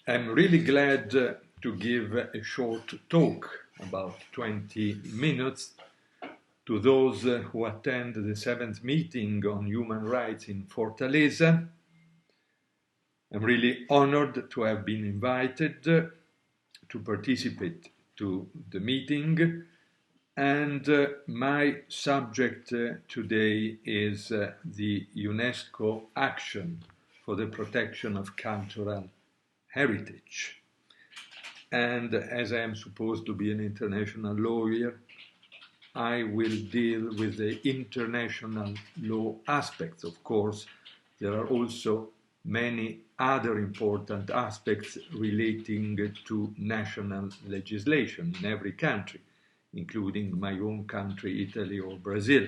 I'm really glad to give a short talk, about 20 minutes, to those who attend the 7th meeting on human rights in Fortaleza. I'm really honored to have been invited to participate to the meeting, and my subject today is the UNESCO action for the protection of cultural heritage. And as I am supposed to be an international lawyer, I will deal with the international law aspects. Of course, there are also many other important aspects relating to national legislation in every country, including my own country, Italy or Brazil.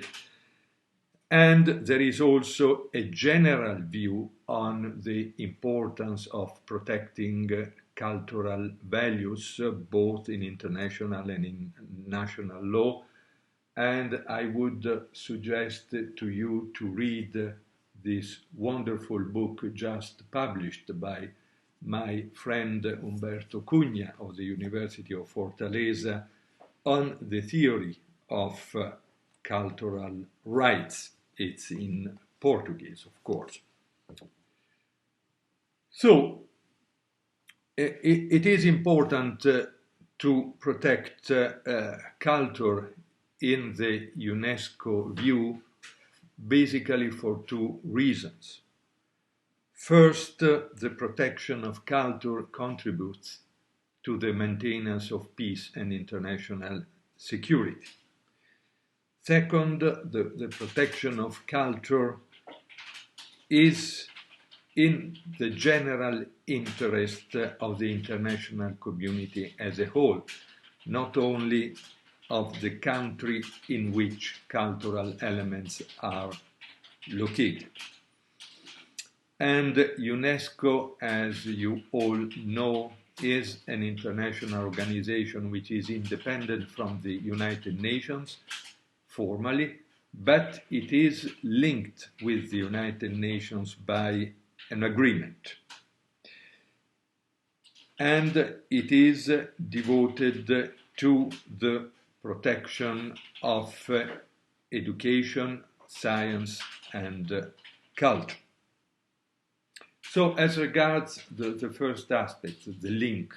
And there is also a general view on the importance of protecting cultural values, both in international and in national law. And I would suggest to you to read this wonderful book just published by my friend Umberto Cunha of the University of Fortaleza on the theory of cultural rights. It's in Portuguese, of course. So, it is important to protect culture in the UNESCO view, basically for two reasons. First, the protection of culture contributes to the maintenance of peace and international security. Second, the protection of culture is in the general interest of the international community as a whole, not only of the country in which cultural elements are located. And UNESCO, as you all know, is an international organization which is independent from the United Nations formally, but it is linked with the United Nations by an agreement. And it is devoted to the protection of education, science, and culture. So as regards the first aspect, the link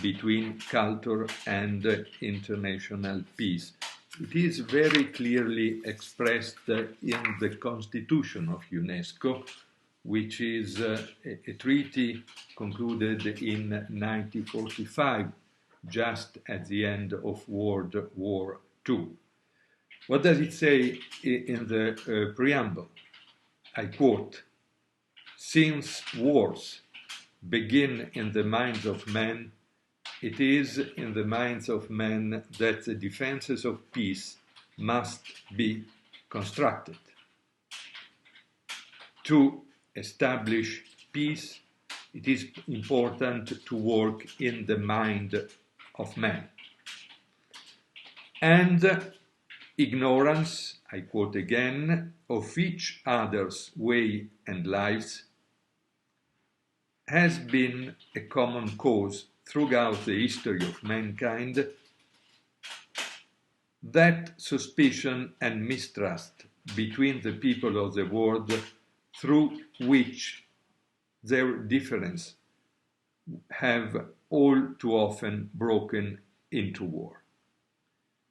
between culture and international peace, it is very clearly expressed in the Constitution of UNESCO, which is a treaty concluded in 1945, just at the end of World War II. What does it say in the preamble? I quote, "Since wars begin in the minds of men, it is in the minds of men that the defenses of peace must be constructed. To establish peace, it is important to work in the mind of man. And ignorance, I quote again, of each other's way and lives has been a common cause throughout the history of mankind. That suspicion and mistrust between the people of the world, through which their difference have all too often broken into war."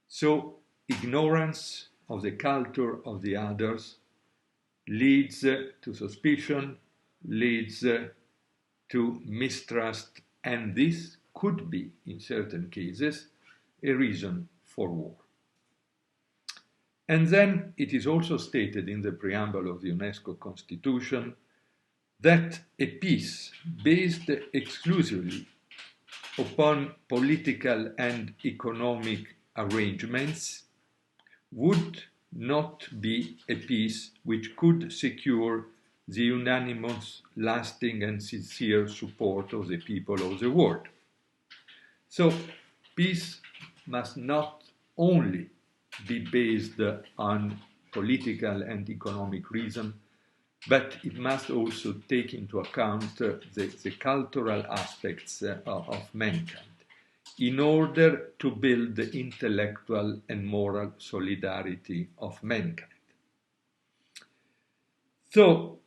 So ignorance of the culture of the others leads to suspicion, leads to mistrust, and this could be, in certain cases, a reason for war. And then it is also stated in the preamble of the UNESCO Constitution that a peace based exclusively upon political and economic arrangements would not be a peace which could secure the unanimous, lasting and sincere support of the people of the world. So peace must not only be based on political and economic reason, but it must also take into account the cultural aspects of mankind in order to build the intellectual and moral solidarity of mankind. So,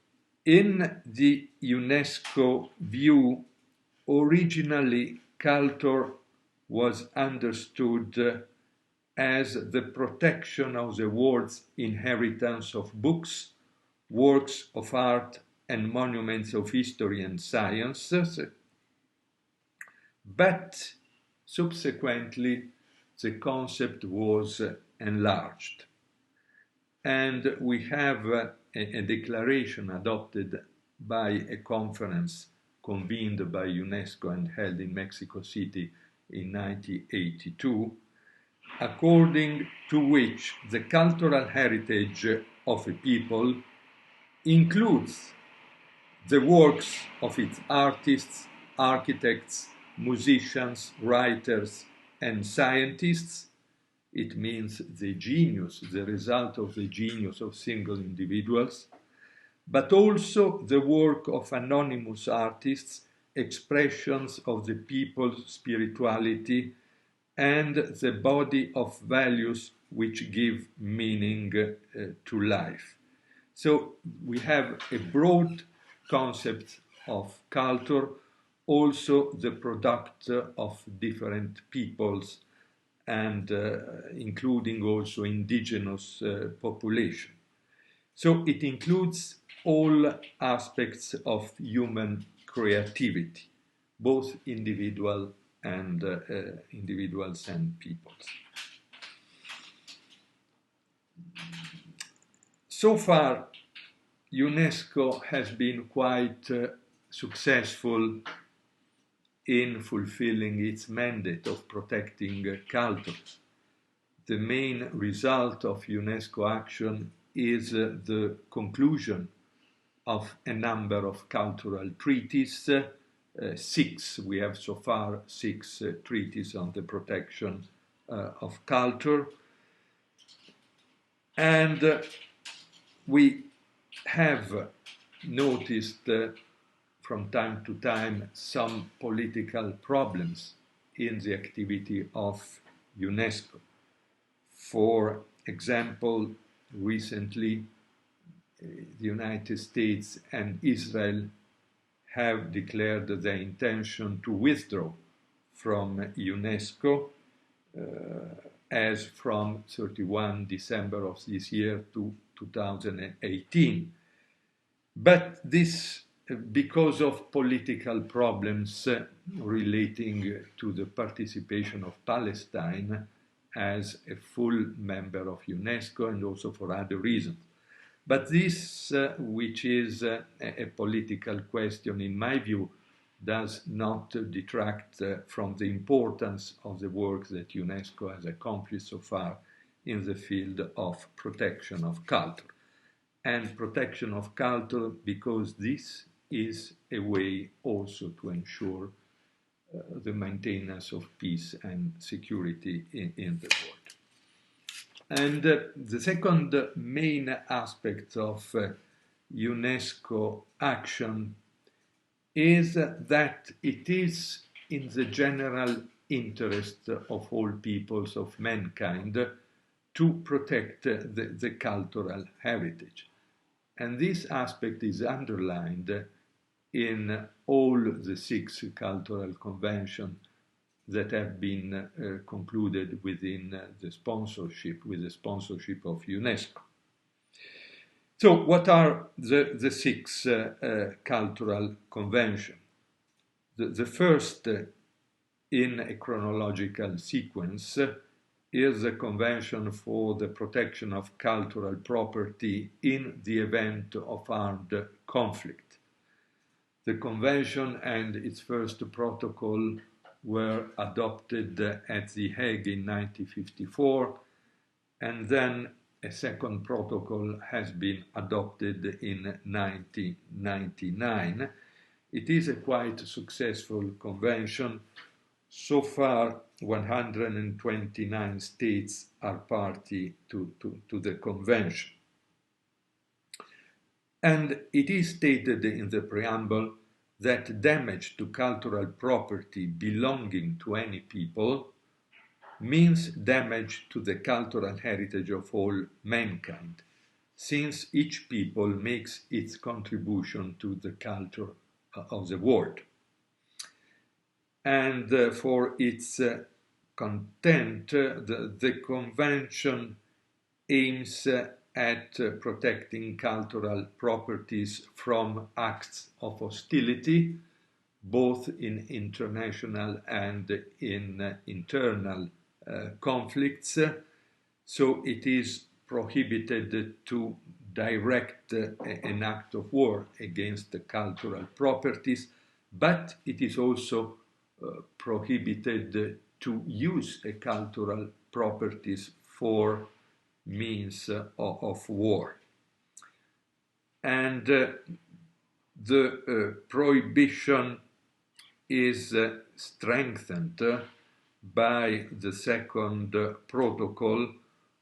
in the UNESCO view, originally culture was understood as the protection of the world's inheritance of books, works of art, and monuments of history and sciences, but subsequently the concept was enlarged. And we have a declaration adopted by a conference convened by UNESCO and held in Mexico City in 1982, according to which the cultural heritage of a people includes the works of its artists, architects, musicians, writers, and scientists. It means the genius, the result of the genius of single individuals, but also the work of anonymous artists, expressions of the people's spirituality, and the body of values which give meaning to life. So we have a broad concept of culture, also the product of different peoples, and including also indigenous population. So it includes all aspects of human creativity, both individuals and peoples. So far, UNESCO has been quite successful in fulfilling its mandate of protecting cultures. The main result of UNESCO action is the conclusion of a number of cultural treaties, 6. We have so far 6 treaties on the protection of culture. And we have noticed from time to time some political problems in the activity of UNESCO. For example, recently the United States and Israel have declared their intention to withdraw from UNESCO as from 31 December of this year to 2018. But this because of political problems relating to the participation of Palestine as a full member of UNESCO and also for other reasons. But this, which is a political question in my view, does not detract from the importance of the work that UNESCO has accomplished so far in the field of protection of culture. And protection of culture because this is a way also to ensure the maintenance of peace and security in the world. And the second main aspect of UNESCO action is that it is in the general interest of all peoples of mankind to protect the cultural heritage. And this aspect is underlined in all the 6 cultural conventions that have been concluded within the sponsorship of UNESCO. So what are the 6 cultural conventions? The first in a chronological sequence is the Convention for the Protection of Cultural Property in the event of armed conflict. The convention and its first protocol were adopted at The Hague in 1954, and then a second protocol has been adopted in 1999. It is a quite successful convention. So far, 129 states are party to the convention. And it is stated in the preamble that damage to cultural property belonging to any people means damage to the cultural heritage of all mankind, since each people makes its contribution to the culture of the world. And for its content, the Convention aims at protecting cultural properties from acts of hostility, both in international and in internal conflicts. So it is prohibited to direct an act of war against the cultural properties, but it is also prohibited to use a cultural properties for means of war. And the prohibition is strengthened by the second protocol,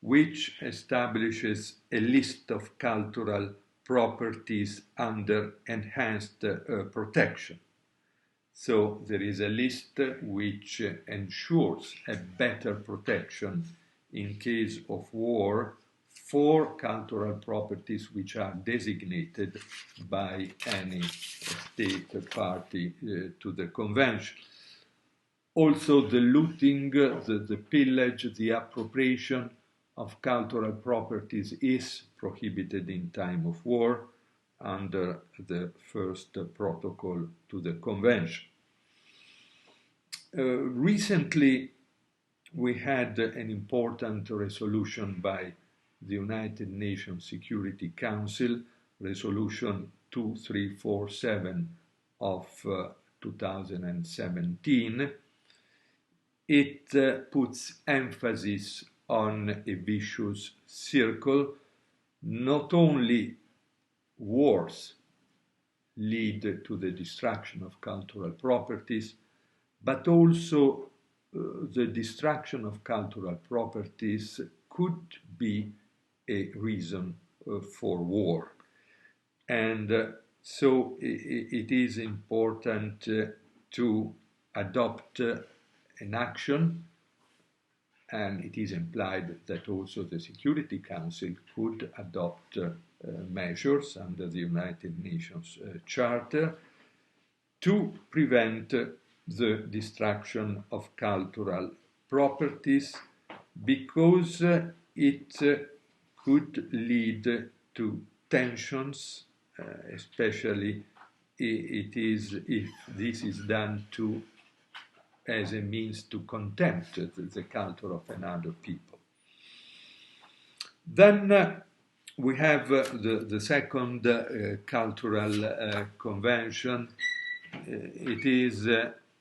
which establishes a list of cultural properties under enhanced protection. So there is a list which ensures a better protection in case of war for cultural properties which are designated by any state party to the convention. Also, the looting, the pillage, the appropriation of cultural properties is prohibited in time of war under the first protocol to the convention. Recently, we had an important resolution by the United Nations Security Council, Resolution 2347 of 2017. It puts emphasis on a vicious circle. Not only wars lead to the destruction of cultural properties, but also the destruction of cultural properties could be a reason for war. And so it is important to adopt an action, and it is implied that also the Security Council could adopt measures under the United Nations Charter to prevent the destruction of cultural properties, because it could lead to tensions, especially if this is done as a means to contempt the culture of another people. Then we have the second cultural convention. It is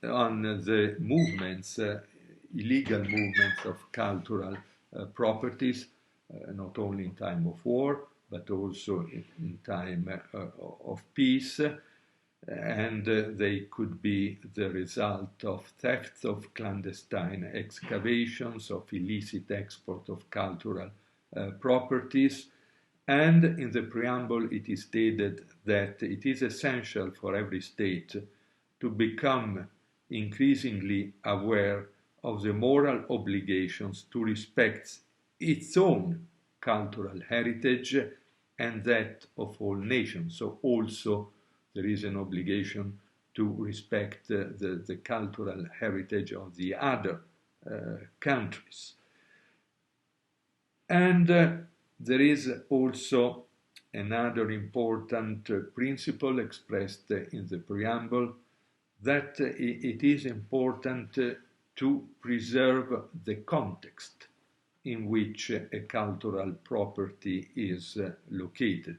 on the movements, illegal movements of cultural properties, not only in time of war, but also in time of peace. And they could be the result of thefts of clandestine excavations, of illicit export of cultural properties. And in the preamble, it is stated that it is essential for every state to become increasingly aware of the moral obligations to respect its own cultural heritage and that of all nations. So also there is an obligation to respect the cultural heritage of the other countries. And there is also another important principle expressed in the preamble, that it is important to preserve the context in which a cultural property is located.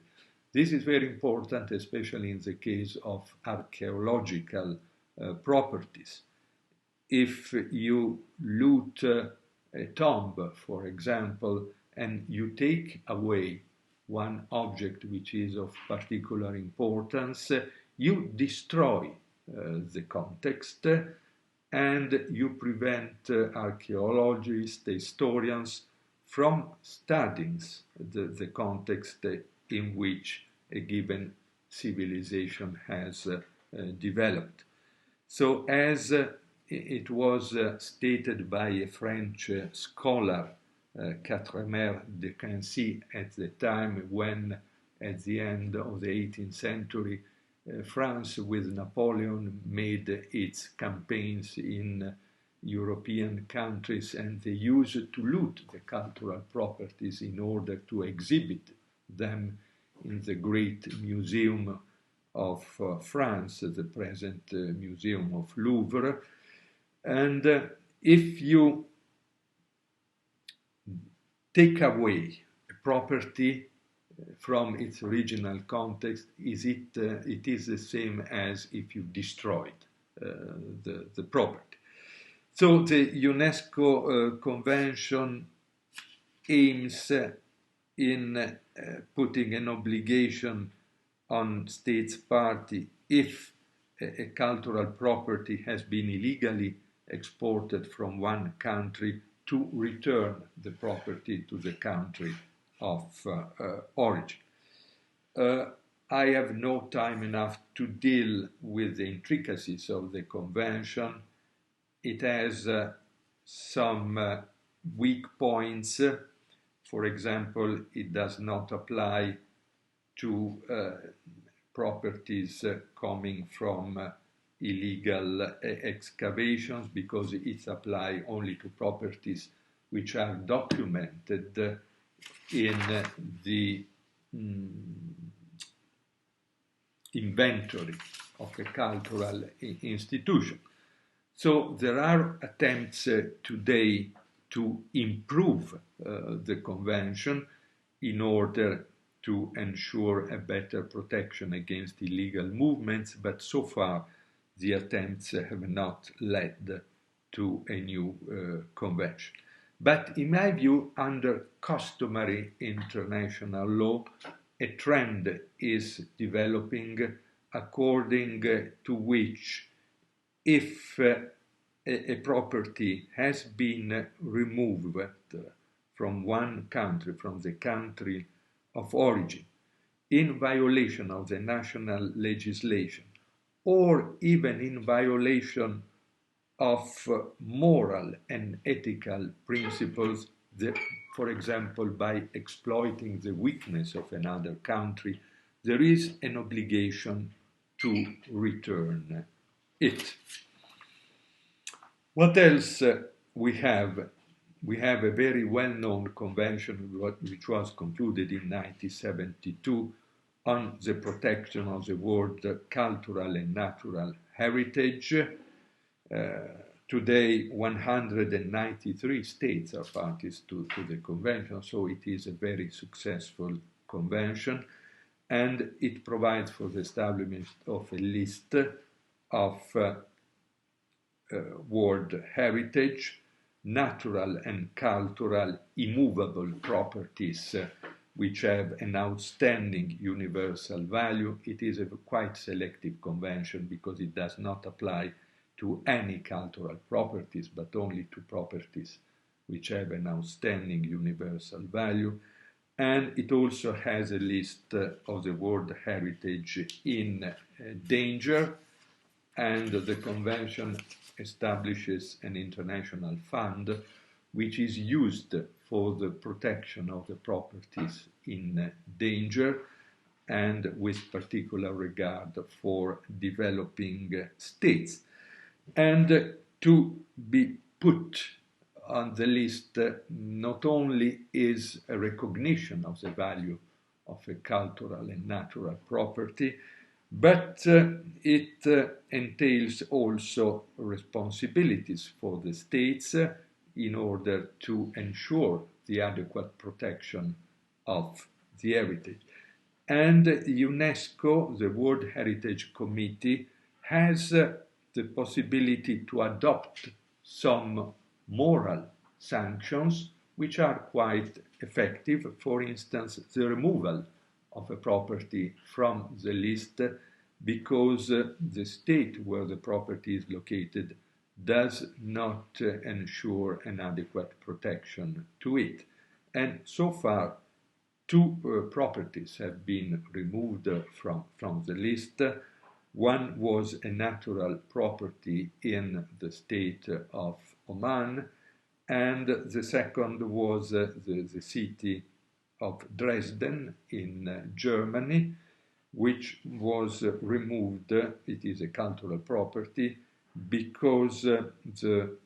This is very important, especially in the case of archaeological properties. If you loot a tomb, for example, and you take away one object which is of particular importance, you destroy the context, and you prevent archaeologists, historians from studying the context in which a given civilization has developed. So as it was stated by a French scholar, Quatremer de Quincy, at the time when, at the end of the 18th century, France with Napoleon made its campaigns in European countries, and they used to loot the cultural properties in order to exhibit them in the great museum of France, the present Museum of Louvre. And if you take away a property from its original context, it is the same as if you destroyed the property. So the UNESCO Convention aims in putting an obligation on states party if a cultural property has been illegally exported from one country to return the property to the country of origin. I have no time enough to deal with the intricacies of the convention. It has some weak points. For example, it does not apply to properties coming from illegal excavations, because it applies only to properties which are documented in the inventory of a cultural institution. So there are attempts today to improve the convention in order to ensure a better protection against illegal movements, but so far the attempts have not led to a new convention. But in my view, under customary international law, a trend is developing according to which if a property has been removed from one country, from the country of origin, in violation of the national legislation, or even in violation of moral and ethical principles, for example, by exploiting the weakness of another country, there is an obligation to return it. What else we have? We have a very well-known convention which was concluded in 1972 on the protection of the world cultural and natural heritage. Today, 193 states are parties to the convention, so it is a very successful convention, and it provides for the establishment of a list of world heritage, natural and cultural immovable properties which have an outstanding universal value. It is a quite selective convention because it does not apply to any cultural properties, but only to properties which have an outstanding universal value. And it also has a list of the world heritage in danger, and the convention establishes an international fund which is used for the protection of the properties in danger, and with particular regard for developing states. And to be put on the list not only is a recognition of the value of a cultural and natural property, but it entails also responsibilities for the states in order to ensure the adequate protection of the heritage. And UNESCO, the World Heritage Committee, has the possibility to adopt some moral sanctions which are quite effective. For instance, the removal of a property from the list because the state where the property is located does not ensure an adequate protection to it. And so far, two properties have been removed from the list. One was a natural property in the state of Oman, and the second was the city of Dresden in Germany, which was removed. It is a cultural property because the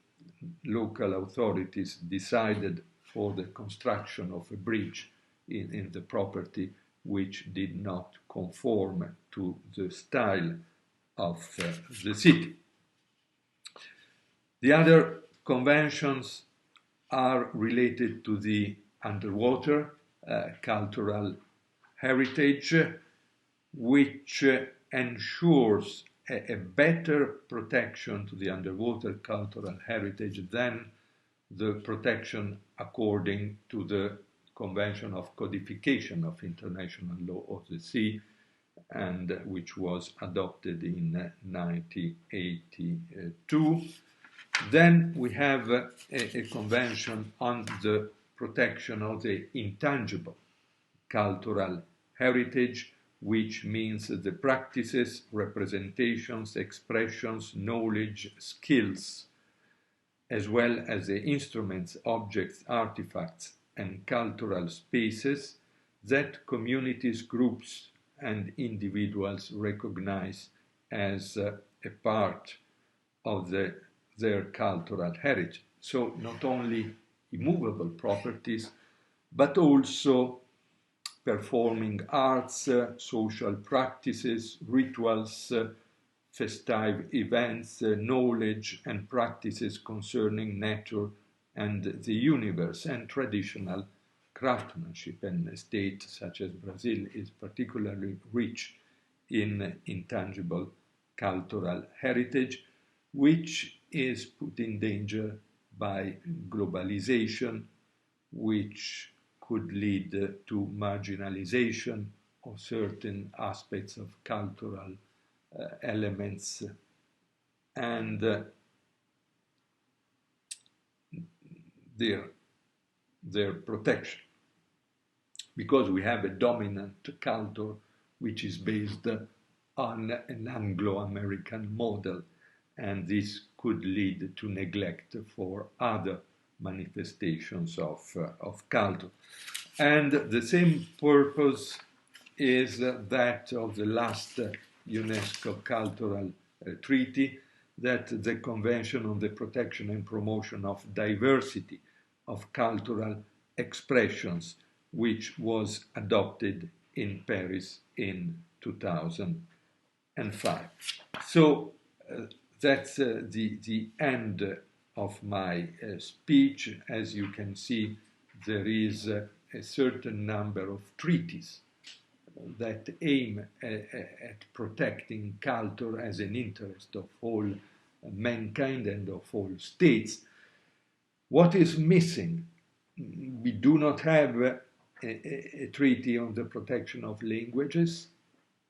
local authorities decided for the construction of a bridge in the property which did not conform to the style of the city. The other conventions are related to the underwater cultural heritage, which ensures a better protection to the underwater cultural heritage than the protection according to the Convention of Codification of International Law of the Sea, and which was adopted in 1982. Then we have a convention on the protection of the intangible cultural heritage, which means the practices, representations, expressions, knowledge, skills, as well as the instruments, objects, artifacts, and cultural spaces that communities, groups, and individuals recognize as a part of their cultural heritage. So not only immovable properties, but also performing arts, social practices, rituals, festive events, knowledge and practices concerning nature and the universe, and traditional craftsmanship. And a state such as Brazil is particularly rich in intangible cultural heritage, which is put in danger by globalization, which could lead to marginalization of certain aspects of cultural elements and their protection, because we have a dominant culture which is based on an Anglo-American model, and this could lead to neglect for other manifestations of culture. And the same purpose is that of the last UNESCO Cultural Treaty, that the Convention on the Protection and Promotion of Diversity of Cultural Expressions, which was adopted in Paris in 2005. So that's the end of my speech. As you can see, there is a certain number of treaties that aim at protecting culture as an interest of all mankind and of all states. What is missing? We do not have a treaty on the protection of languages,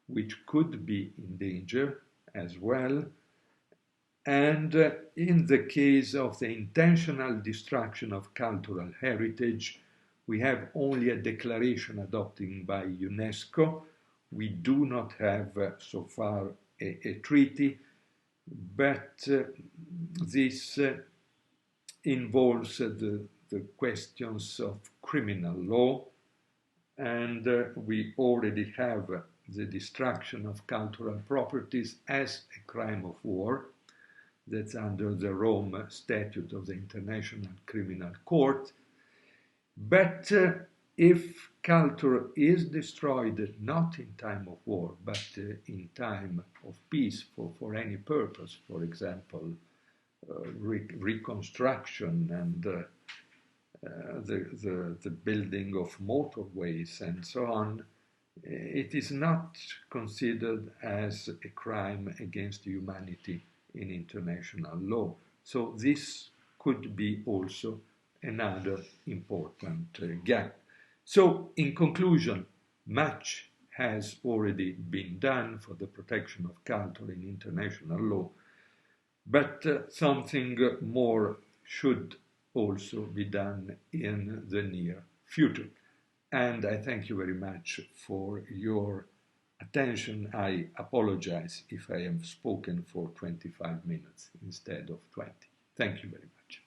which could be in danger as well. And in the case of the intentional destruction of cultural heritage, we have only a declaration adopted by UNESCO. We do not have so far a treaty, but this involves the questions of criminal law, and we already have the destruction of cultural properties as a crime of war. That's under the Rome Statute of the International Criminal Court. But if culture is destroyed not in time of war, but in time of peace for any purpose, for example, reconstruction and the building of motorways and so on, it is not considered as a crime against humanity in international law. So this could be also another important gap. So in conclusion, much has already been done for the protection of culture in international law, but something more should also be done in the near future. and I thank you very much for your attention. I apologize if I have spoken for 25 minutes instead of 20. Thank you very much.